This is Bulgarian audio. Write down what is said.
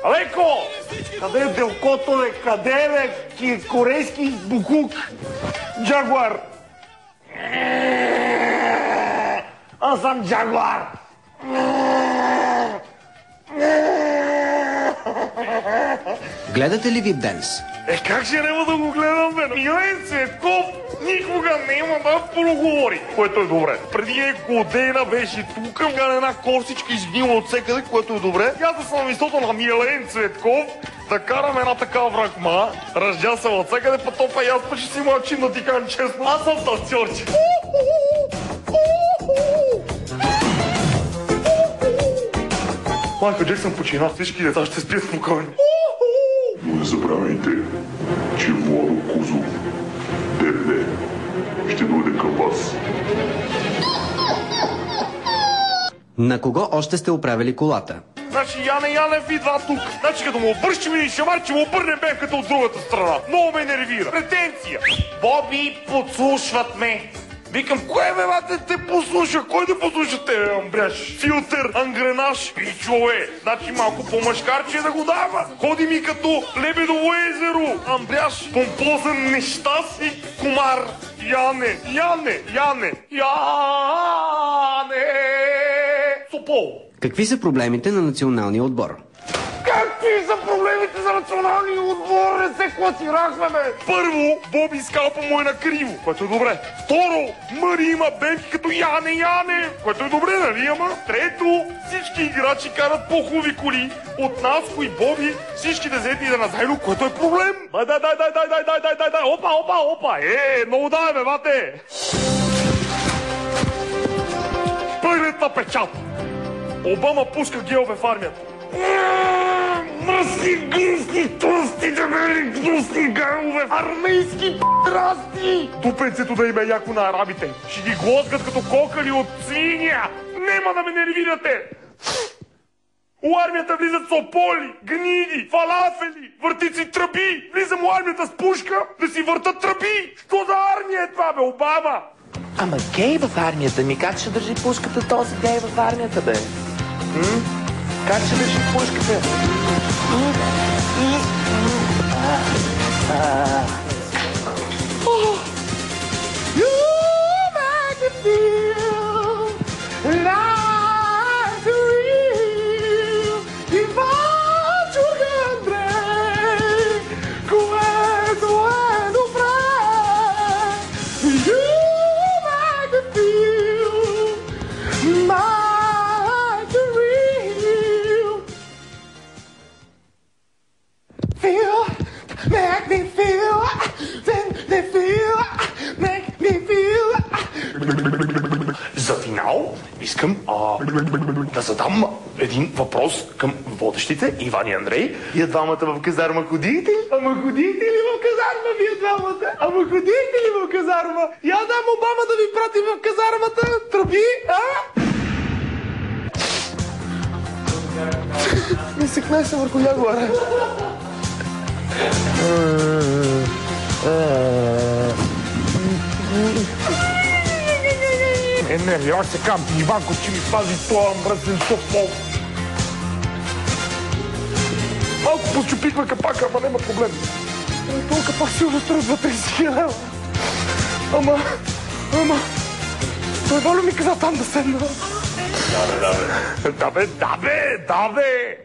Алеко! Къде е делкото, бе? Къде е, бе? Корейски букук. Джагуар. Аз съм Джагуар. Гледате ли Вип Денс? Как ще няма да го гледам, бе? Милен Цветков никога няма да проговори, което е добре. Преди година беше тук, на една косичка изгнила от всекъде, което е добре. И аз да съм на висото на Милен Цветков, да карам една такава врагма, раздясала от всекъде, потопа и аз па ще си мълчим, да ти кажем честно. Аз съм танцорче. Майкъл Джексън почина, всички деца ще спят спокойно. Но не забравяйте, че Владо Кузов дете ще дойде към вас. На кого още сте оправили колата? Значи Яне Янев идва тук. Значи като му обръщаме един шамар, че му обърне бехката от другата страна. Много ме нервира. Претенция. Боби, подслушват ме. Викам, кое бе, бате, те послуша? Кой да послуша те, амбряш? Филтър, ангренаж, пичове. Значи малко по-мъжкарче да го дава. Ходи ми като Лебедово езеро. Амбряш, помпозен нещастник, комар. Яне. Сопол. Какви са проблемите на националния отбор? Какви са проблемите за националния отбор? Не се класирахме, бе! Първо, Боби скалпа му е накриво, което е добре. Второ, Мари има бемки като Яне, което е добре, нали, ама? Трето, всички играчи карат по-хубави коли. От нас, и Боби, всички дезетни да назайно, което е проблем. Дай. Опа. Много дай, бе, бате! Първият на печат. Обама пуска геове в армията. Мръсни, гнусни, тъсти, дебели, гнусни гайлове, армейски п***расти! Тупенцето да им е яко на арабите. Ще ги глоскат като кокали от свиня. Нема да ме нервирате! У армията влизат сополи, гниди, фалафели, въртици тръби. Влизам у армията с пушка да си въртат тръби. Що за армия е това, бе, Обама? Ама гей в армията ми, как ще държи пушката този гей в армията, бе? Как ще държи пушката? За финал искам да задам един въпрос към водещите, Иван и Андрей. Вие двамата в казарма ходите ли? Ама ходите ли в казарма вие двамата? Ама ходите ли в казарма? Я дам Обама да ви прати в казармата. Тръби, а? Не се кнася върху ягуара. Не, аз се кам, Иванко, че ми пази това мръсен сопол. Малко почупихме капака, ама няма проблем. Това капак силно струва 2-30 лева. Ама... Той Валю ми каза там да седна. Да бе.